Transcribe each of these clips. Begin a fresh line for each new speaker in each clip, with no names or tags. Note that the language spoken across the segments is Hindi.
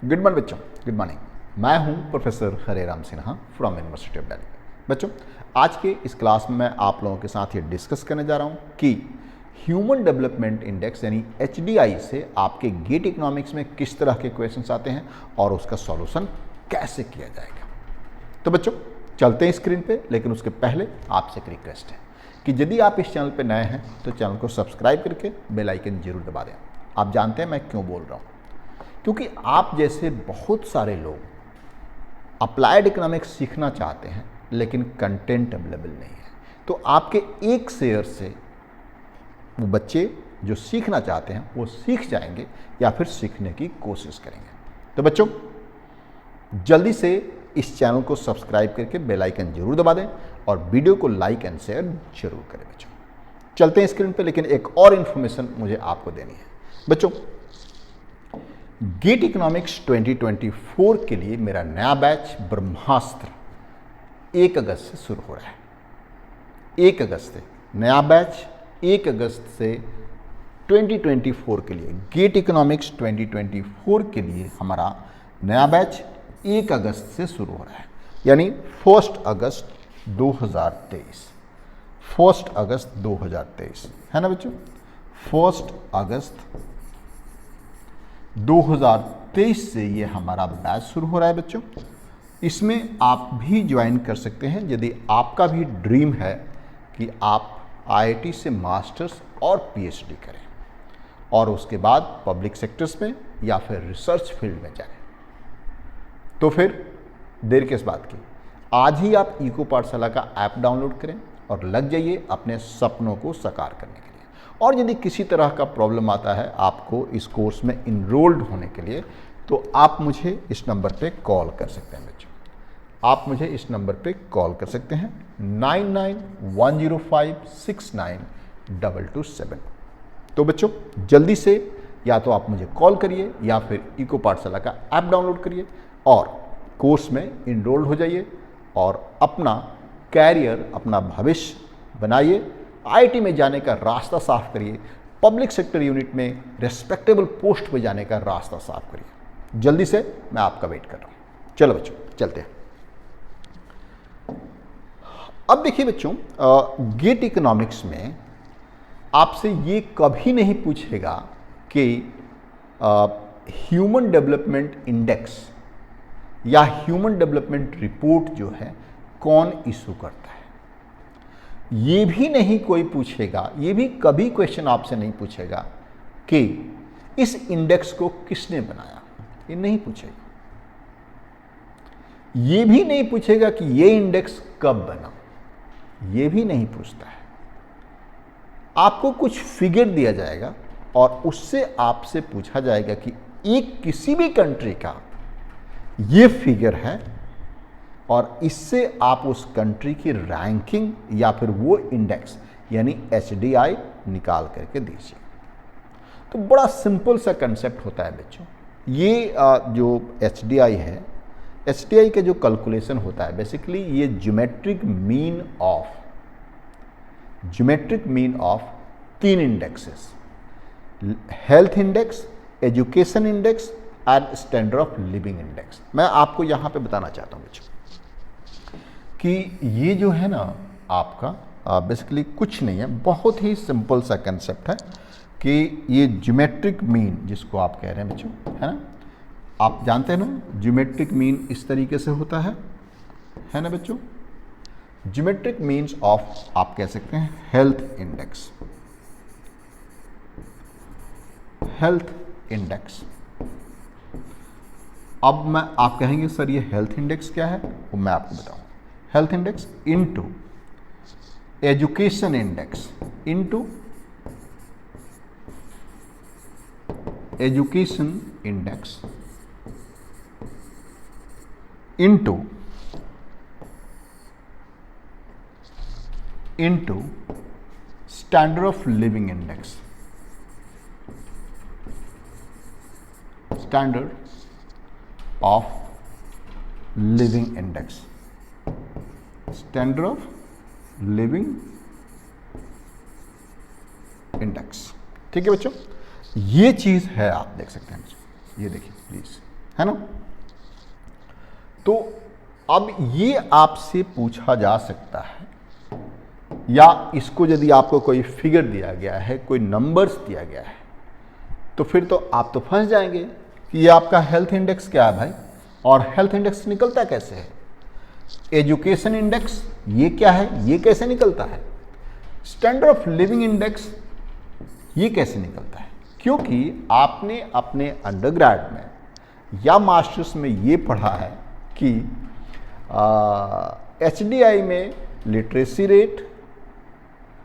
गुड मॉर्निंग बच्चों, गुड मॉर्निंग। मैं हूं professor Hare Ram Sinha from university of Delhi. बच्चों, आज के इस क्लास में मैं आप लोगों के साथ ये डिस्कस करने जा रहा हूं कि ह्यूमन डेवलपमेंट इंडेक्स यानी HDI से आपके गेट इकोनॉमिक्स में किस तरह के क्वेश्चंस आते हैं और उसका सॉल्यूशन कैसे किया जाएगा। तो बच्चों चलते हैं स्क्रीन पे, लेकिन उसके पहले आपसे एक रिक्वेस्ट है कि यदि आप इस चैनल पे नए हैं तो चैनल को सब्सक्राइब करके बेल आइकन जरूर दबा दें। आप जानते हैं मैं क्यों बोल रहा हूँ, क्योंकि आप जैसे बहुत सारे लोग अप्लाइड इकोनॉमिक्स सीखना चाहते हैं लेकिन कंटेंट अवेलेबल नहीं है। तो आपके एक शेयर से वो बच्चे जो सीखना चाहते हैं वो सीख जाएंगे या फिर सीखने की कोशिश करेंगे। तो बच्चों जल्दी से इस चैनल को सब्सक्राइब करके बेल आइकन जरूर दबा दें और वीडियो को लाइक एंड शेयर जरूर करें। बच्चों चलते हैं स्क्रीन पे, लेकिन एक और इन्फॉर्मेशन मुझे आपको देनी है। बच्चों गेट इकोनॉमिक्स 2024 के लिए मेरा नया बैच ब्रह्मास्त्र 1 अगस्त से शुरू हो रहा है। 1 अगस्त से नया बैच 1 अगस्त से 2024 के लिए गेट इकोनॉमिक्स 2024 के लिए हमारा नया बैच 1 अगस्त से शुरू हो रहा है, यानी 1 अगस्त 2023। 1 अगस्त 2023 है ना बच्चों। 1 अगस्त 2023 से ये हमारा बैच शुरू हो रहा है। बच्चों इसमें आप भी ज्वाइन कर सकते हैं यदि आपका भी ड्रीम है कि आप IIT से मास्टर्स और PhD करें और उसके बाद पब्लिक सेक्टर्स में या फिर रिसर्च फील्ड में जाएं। तो फिर देर किस बात की, आज ही आप इको पाठशाला का ऐप डाउनलोड करें और लग जाइए अपने सपनों को साकार करने के लिए। और यदि किसी तरह का प्रॉब्लम आता है आपको इस कोर्स में इनरोल्ड होने के लिए, तो आप मुझे इस नंबर पे कॉल कर सकते हैं। बच्चों आप मुझे इस नंबर पे कॉल कर सकते हैं 9910569227। तो बच्चों जल्दी से या तो आप मुझे कॉल करिए या फिर इको पाठशाला का ऐप डाउनलोड करिए और कोर्स में इनरोल्ड हो जाइए और अपना कैरियर, अपना भविष्य बनाइए। IIT में जाने का रास्ता साफ करिए, पब्लिक सेक्टर यूनिट में रेस्पेक्टेबल पोस्ट पे जाने का रास्ता साफ करिए। जल्दी से मैं आपका वेट कर रहा हूँ। चलो बच्चों चलते हैं। अब देखिए बच्चों, गेट इकोनॉमिक्स में आपसे ये कभी नहीं पूछेगा कि ह्यूमन डेवलपमेंट इंडेक्स या ह्यूमन डेवलपमेंट रिपोर्ट जो है कौन इशू करता है। ये भी नहीं कोई पूछेगा, ये भी कभी क्वेश्चन आपसे नहीं पूछेगा कि इस इंडेक्स को किसने बनाया, ये नहीं पूछेगा। ये भी नहीं पूछेगा कि ये इंडेक्स कब बना, ये भी नहीं पूछता है। आपको कुछ फिगर दिया जाएगा और उससे आपसे पूछा जाएगा कि एक किसी भी कंट्री का ये फिगर है और इससे आप उस कंट्री की रैंकिंग या फिर वो इंडेक्स यानी HDI निकाल करके दीजिए। तो बड़ा सिंपल सा कंसेप्ट होता है बच्चों। ये जो HDI है, HDI का जो कैलकुलेशन होता है बेसिकली ये geometric mean of 3 indexes, health index, education index and standard of living index. मैं आपको यहाँ पे बताना चाहता हूँ बच्चों कि ये जो है ना आपका बेसिकली कुछ नहीं है, बहुत ही सिंपल सा कंसेप्ट है कि ये ज्योमेट्रिक मीन जिसको आप कह रहे हैं बच्चों, है ना, आप जानते हैं ना ज्योमेट्रिक मीन इस तरीके से होता है ना बच्चों। ज्योमेट्रिक मीन्स ऑफ आप कह सकते हैं हेल्थ इंडेक्स। अब मैं आप कहेंगे सर ये हेल्थ इंडेक्स क्या है, वो मैं आपको बताऊं। Health index into education index into education index into standard of living index. Standard of living index, standard of living index. ठीक है बच्चों, ये चीज है, आप देख सकते हैं बच्चों, ये देखिए प्लीज, है ना। तो अब ये आपसे पूछा जा सकता है, या इसको यदि आपको कोई फिगर दिया गया है, कोई नंबर्स दिया गया है, तो फिर तो आप तो फंस जाएंगे कि ये आपका हेल्थ इंडेक्स क्या है भाई, और हेल्थ इंडेक्स निकलता कैसे है। एजुकेशन इंडेक्स ये क्या है, ये कैसे निकलता है। स्टैंडर्ड ऑफ लिविंग इंडेक्स ये कैसे निकलता है, क्योंकि आपने अपने अंडरग्रेड में या मास्टर्स में ये पढ़ा है कि HDI में literacy rate,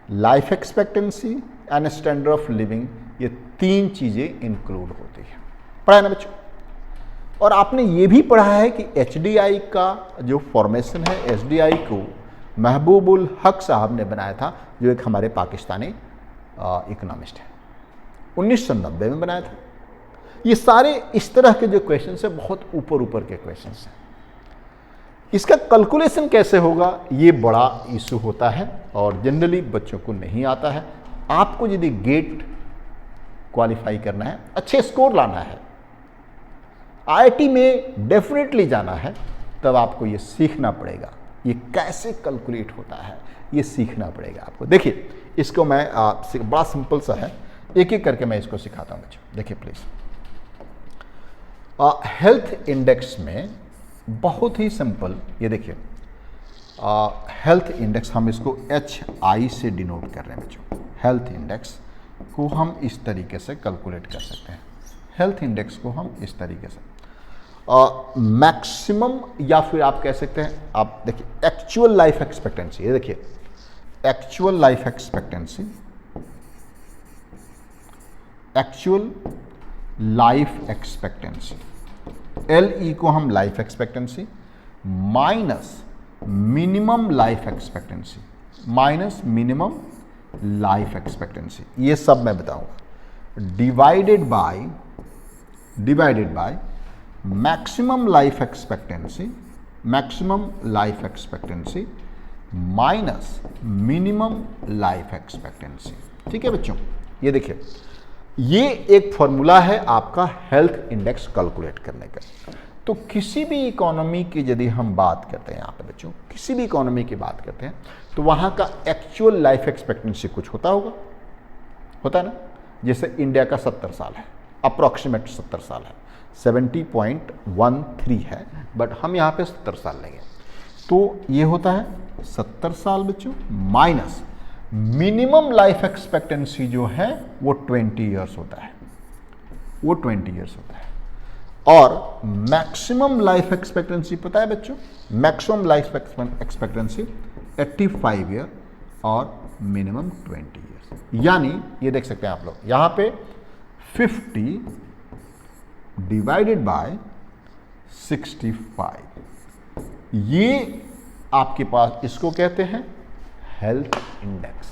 life expectancy and standard of living, ये 3 चीज़ें इंक्लूड होती है। पढ़ा है ना बच्चों। और आपने ये भी पढ़ा है कि HDI का जो फॉर्मेशन है, HDI को महबूबुल हक साहब ने बनाया था, जो एक हमारे पाकिस्तानी इकोनॉमिस्ट है, 1990 में बनाया था। ये सारे इस तरह के जो क्वेश्चन है, बहुत ऊपर ऊपर के क्वेश्चन हैं। इसका कैलकुलेशन कैसे होगा, ये बड़ा इशू होता है और जनरली बच्चों को नहीं आता है। आपको यदि गेट क्वालिफाई करना है, अच्छे स्कोर लाना है, IIT में डेफिनेटली जाना है, तब आपको ये सीखना पड़ेगा, ये कैसे कैलकुलेट होता है, ये सीखना पड़ेगा आपको। देखिए, इसको मैं बड़ा सिंपल सा है, एक एक करके मैं इसको सिखाता हूँ बच्चों। देखिए प्लीज, हेल्थ इंडेक्स में बहुत ही सिंपल, ये देखिए हेल्थ इंडेक्स, हम इसको HI से डिनोट कर रहे हैं बच्चों। हेल्थ इंडेक्स को हम इस तरीके से कैलकुलेट कर सकते हैं। हेल्थ इंडेक्स को हम इस तरीके से मैक्सिमम, या फिर आप कह सकते हैं, आप देखिए एक्चुअल लाइफ एक्सपेक्टेंसी, ये देखिए actual life expectancy, actual life expectancy, LE को हम life expectancy minus minimum life expectancy, minus minimum life expectancy, ये सब मैं बताऊंगा, divided by maximum life expectancy, maximum life expectancy minus minimum life expectancy. ठीक है बच्चों, ये देखिए, ये एक फॉर्मूला है आपका हेल्थ इंडेक्स कैलकुलेट करने का। तो किसी भी इकोनॉमी की यदि हम बात करते हैं, यहाँ पे बच्चों किसी भी इकोनॉमी की बात करते हैं, तो वहाँ का एक्चुअल लाइफ एक्सपेक्टेंसी कुछ होता है ना। जैसे इंडिया का 70 साल है, अप्रॉक्सीमेट 70 साल है, 70.13 है, बट हम यहाँ पे 70 साल लेंगे, तो ये होता है 70 साल बच्चों, माइनस मिनिमम लाइफ एक्सपेक्टेंसी जो है वो 20 ईयर्स होता है, वो 20 ईयर्स होता है। और मैक्सिमम लाइफ एक्सपेक्टेंसी पता है बच्चों, मैक्सिमम लाइफ एक्सपेक्टेंसी 85 ईयर और मिनिमम 20 ईयर्स। यानी ये देख सकते हैं आप लोग, यहाँ पे 50 डिवाइडेड बाय 65, ये आपके पास, इसको कहते हैं हेल्थ इंडेक्स।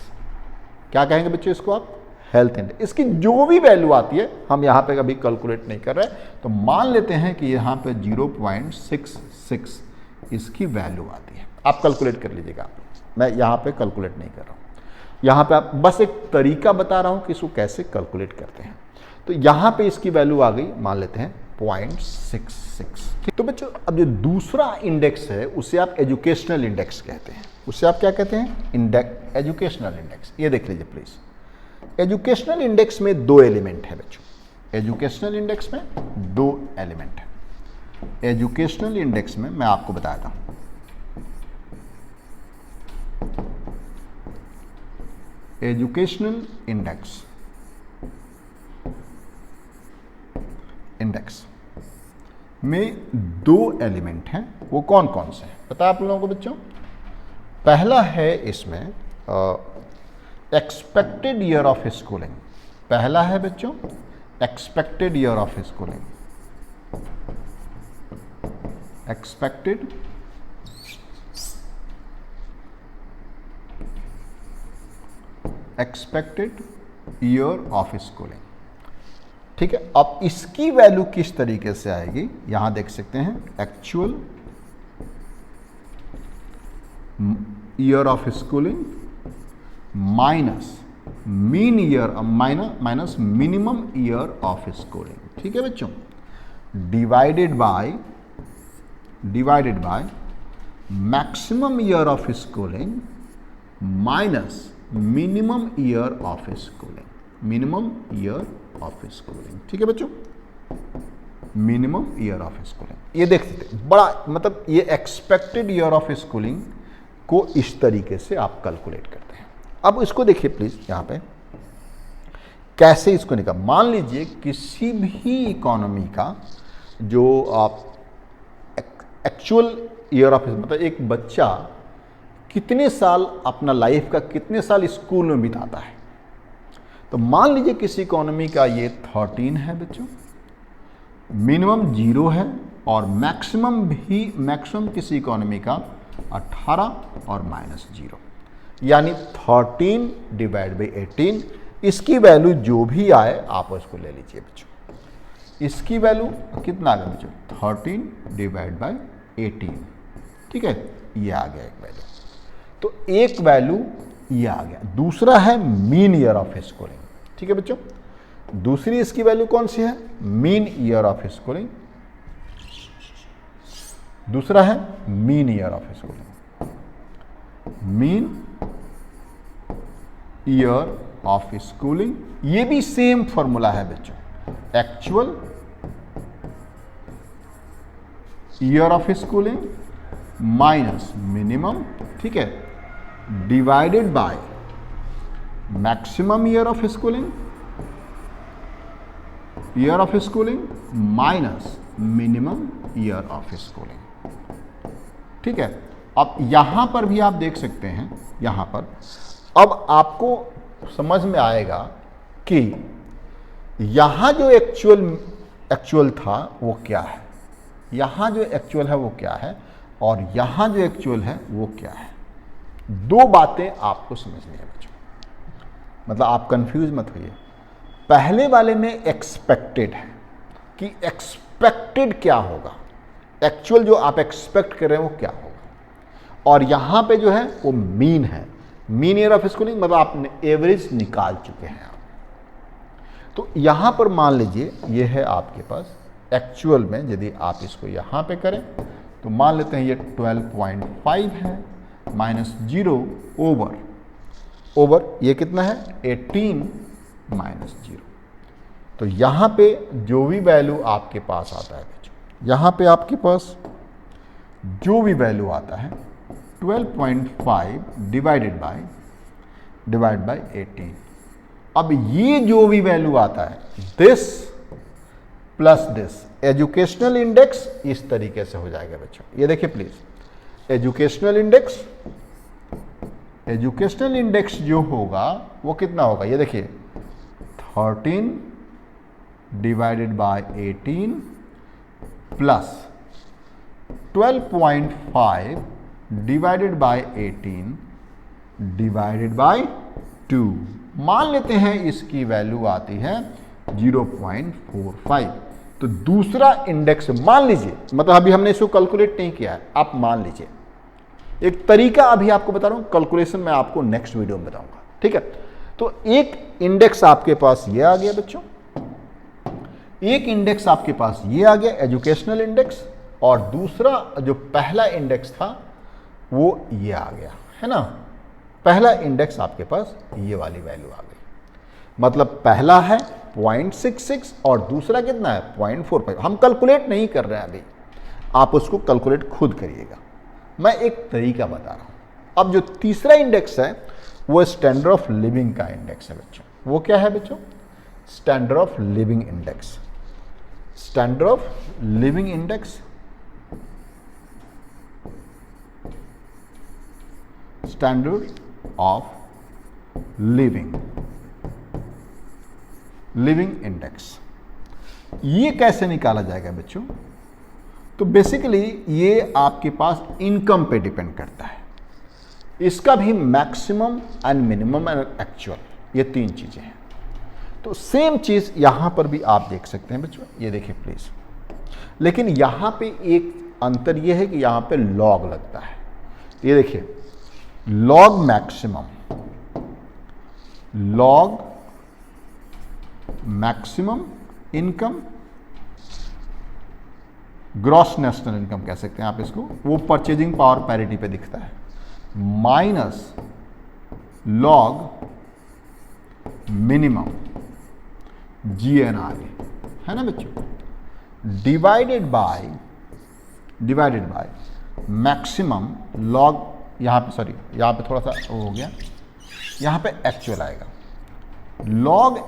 क्या कहेंगे बच्चों इसको आप, हेल्थ इंडेक्स। इसकी जो भी वैल्यू आती है, हम यहाँ पे कभी कैलकुलेट नहीं कर रहे, तो मान लेते हैं कि यहाँ पे 0.66 इसकी वैल्यू आती है। आप कैलकुलेट कर लीजिएगा, मैं यहाँ पे कैलकुलेट नहीं कर रहा हूँ, यहाँ पे आप बस एक तरीका बता रहा हूँ कि इसको कैसे कैलकुलेट करते हैं। तो यहाँ पे इसकी वैल्यू आ गई, मान लेते हैं 0.66। तो बच्चों, अब जो दूसरा इंडेक्स है उसे आप एजुकेशनल इंडेक्स कहते हैं, उसे आप क्या कहते हैं, एजुकेशनल इंडेक्स। ये देख लीजिए प्लीज, एजुकेशनल इंडेक्स में 2 एलिमेंट है बच्चों, एजुकेशनल इंडेक्स में 2 एलिमेंट है। एजुकेशनल इंडेक्स में मैं आपको बताता हूं, एजुकेशनल इंडेक्स में 2 एलिमेंट हैं, वो कौन कौन से हैं पता है आप लोगों को बच्चों। पहला है इसमें एक्सपेक्टेड ईयर ऑफ स्कूलिंग, पहला है बच्चों expected year of schooling, expected year of schooling. ठीक है, अब इसकी वैल्यू किस तरीके से आएगी, यहां देख सकते हैं, actual year of schooling minus mean year, minus minimum year of schooling. ठीक है बच्चों, divided by maximum year of schooling minus minimum year of schooling. ठीक है बच्चों, मिनिमम ईयर ऑफ स्कूलिंग। ये देख सकते बड़ा, मतलब ये एक्सपेक्टेड ईयर ऑफ स्कूलिंग को इस तरीके से आप कैलकुलेट करते हैं। अब इसको देखिए प्लीज, यहां पे कैसे इसको निकाल। मान लीजिए किसी भी इकोनॉमी का जो आप एक्चुअल ईयर ऑफ, मतलब एक बच्चा कितने साल अपना लाइफ का कितने साल स्कूल में बिताता है, तो मान लीजिए किसी इकोनॉमी का ये 13 है बच्चों, मिनिमम 0 है, और मैक्सिमम किसी इकोनॉमी का 18 और -0, यानी 13 डिवाइड बाई 18। इसकी वैल्यू जो भी आए आप उसको ले लीजिए बच्चों। इसकी वैल्यू कितना आ गया बच्चों, 13 डिवाइड बाई 18। ठीक है, ये आ गया एक वैल्यू। तो एक वैल्यू ये आ गया। दूसरा है मीन ईयर ऑफ स्कूलिंग। ठीक है बच्चों, दूसरी इसकी वैल्यू कौन सी है, मीन ईयर ऑफ स्कूलिंग। दूसरा है mean year of schooling, mean year of schooling. ये भी सेम फॉर्मूला है बच्चों, actual year of schooling minus minimum, ठीक है, divided by maximum year of schooling minus minimum year of schooling. ठीक है, अब यहां पर भी आप देख सकते हैं, यहां पर अब आपको समझ में आएगा कि यहां जो एक्चुअल था वो क्या है, यहां जो एक्चुअल है वो क्या है, और यहां जो एक्चुअल है वो क्या है। दो बातें आपको समझनी है बच्चों, मतलब आप कंफ्यूज मत होइए। पहले वाले में एक्सपेक्टेड है कि एक्सपेक्टेड क्या होगा, एक्चुअल जो आप एक्सपेक्ट कर रहे हैं वो क्या होगा, और यहां पे जो है वो मीन है, मीन ईयर ऑफ स्कूलिंग, मतलब आपने एवरेज निकाल चुके हैं आप। तो यहां पर मान लीजिए ये है आपके पास एक्चुअल में, यदि आप इसको यहां पे करें तो मान लेते हैं ये 12.5 है, -0 ओवर ये कितना है 18 -0। तो यहां पे जो भी वैल्यू आपके पास आता है बच्चों, यहां पे आपके पास जो भी वैल्यू आता है 12.5 डिवाइड बाय 18। अब ये जो भी वैल्यू आता है, this plus this, educational index इस तरीके से हो जाएगा बच्चों। ये देखिए प्लीज, एजुकेशनल इंडेक्स जो होगा वो कितना होगा, ये देखिए 13 divided by 18 plus 12.5 divided by 18 divided by 2। मान लेते हैं इसकी वैल्यू आती है 0.45। तो दूसरा इंडेक्स मान लीजिए, मतलब अभी हमने इसको कैलकुलेट नहीं किया है, आप मान लीजिए, एक तरीका अभी आपको बता रहा हूं, कैलकुलेशन मैं आपको नेक्स्ट वीडियो में बताऊंगा। ठीक है, तो एक इंडेक्स आपके पास ये आ गया बच्चों, एक इंडेक्स आपके पास ये आ गया एजुकेशनल इंडेक्स, और दूसरा जो पहला इंडेक्स था वो ये आ गया, है ना। पहला इंडेक्स आपके पास ये वाली वैल्यू आ गई, मतलब पहला है 0.66 और दूसरा कितना है 0.45। हम कैलकुलेट नहीं कर रहे हैं अभी, आप उसको कैलकुलेट खुद करिएगा, मैं एक तरीका बता रहा हूं। अब जो तीसरा इंडेक्स है वो स्टैंडर्ड ऑफ लिविंग का इंडेक्स है बच्चों। वो क्या है बच्चों, standard of living index. Standard of living index, standard of living index, ये कैसे निकाला जाएगा बच्चों। तो बेसिकली ये आपके पास इनकम पे डिपेंड करता है, इसका भी maximum and minimum and actual, ये तीन चीजें हैं। तो सेम चीज यहां पर भी आप देख सकते हैं बच्चों, ये देखिए प्लीज, लेकिन यहां पे एक अंतर ये है कि यहां पे लॉग लगता है। ये देखिए, log maximum, log maximum income gross national income कह सकते हैं आप इसको, वो परचेजिंग पावर पैरिटी पे दिखता है, माइनस लॉग मिनिमम GNI, है ना बच्चों, डिवाइडेड बाय मैक्सिमम लॉग, यहाँ पे सॉरी यहाँ पे थोड़ा सा वो हो गया, यहाँ पे एक्चुअल आएगा, log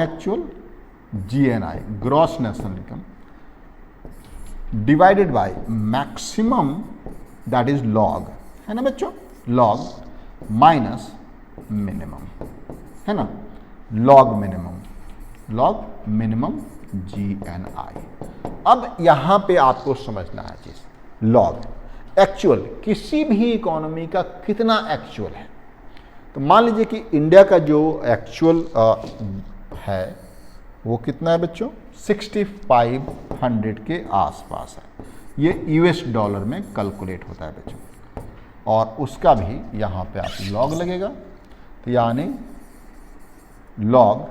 actual GNI gross national income divided by maximum that is log, है ना बच्चों, लॉग माइनस मिनिमम, है ना, लॉग मिनिमम GNI। अब यहां पे आपको समझना है चीज, लॉग एक्चुअल, किसी भी इकोनॉमी का कितना एक्चुअल है। तो मान लीजिए कि इंडिया का जो एक्चुअल है वो कितना है बच्चों, 6500 के आसपास है, ये US डॉलर में कैलकुलेट होता है बच्चों, और उसका भी यहाँ पे आप लॉग लगेगा, तो यानी लॉग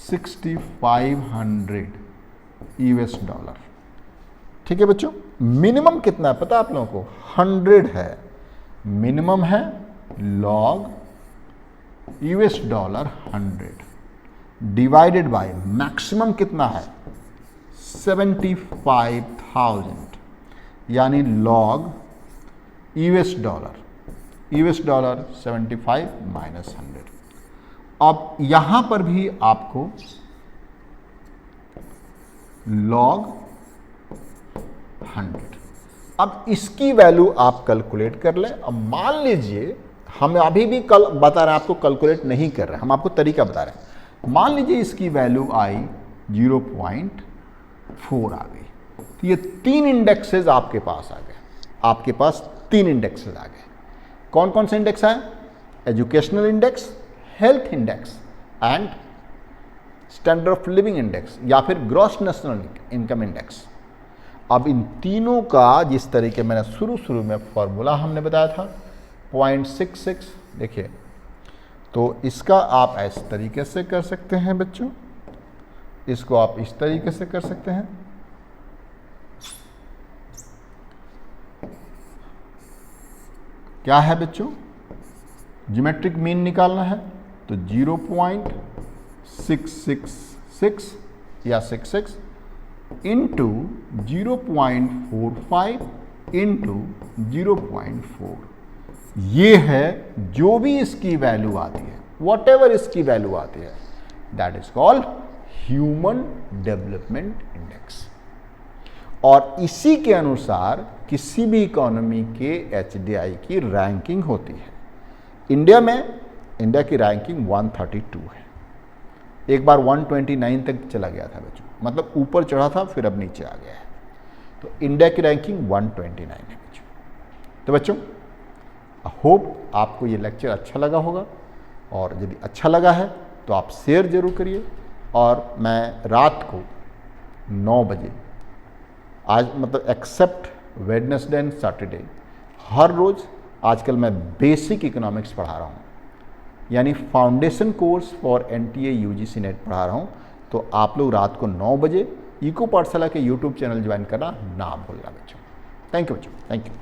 6500 US डॉलर। ठीक है बच्चों, मिनिमम कितना है पता है आप लोगों को, 100 है, मिनिमम है log US dollar 100 divided by maximum कितना है 75,000, यानी लॉग US डॉलर 75 माइनस 100। अब यहां पर भी आपको लॉग 100, अब इसकी वैल्यू आप कैलकुलेट कर लें। अब मान लीजिए हम अभी भी कल बता रहे हैं, आपको कैलकुलेट नहीं कर रहे हैं, हम आपको तरीका बता रहे हैं। मान लीजिए इसकी वैल्यू आई 0.4 आ गई, तो ये 3 इंडेक्सेस आपके पास आ गए, आपके पास 3 इंडेक्सेस आ गए। कौन कौन से इंडेक्स है, educational index, health index and standard of living index, या फिर ग्रॉस नेशनल इनकम इंडेक्स। अब इन तीनों का जिस तरीके मैंने शुरू में फॉर्मूला हमने बताया था 0.66, देखिए, तो इसका आप इस तरीके से कर सकते हैं बच्चों, इसको आप इस तरीके से कर सकते हैं, क्या है बच्चों, ज्योमेट्रिक मीन निकालना है, तो 0.666 या 66 इंटू 0.45 इंटू 0.4, ये है जो भी इसकी वैल्यू आती है, वॉट एवर इसकी वैल्यू आती है, that is called human development index. और इसी के अनुसार किसी भी इकोनॉमी के HDI की रैंकिंग होती है। इंडिया की रैंकिंग 132 है, एक बार 129 तक चला गया था बच्चों, मतलब ऊपर चढ़ा था फिर अब नीचे आ गया है, तो इंडिया की रैंकिंग 129 है बच्चों। तो बच्चों होप आपको ये लेक्चर अच्छा लगा होगा, और यदि अच्छा लगा है तो आप शेयर जरूर करिए। और मैं रात को 9 बजे, आज मतलब एक्सेप्ट वेडनेसडे एंड सैटरडे, हर रोज़ आजकल मैं बेसिक इकोनॉमिक्स पढ़ा रहा हूँ, यानी foundation course for NTA UGC net पढ़ा रहा हूँ। तो आप लोग रात को 9 बजे इको पाठशाला के YouTube चैनल ज्वाइन करना ना भूलना बच्चों। थैंक यू बच्चों, थैंक यू।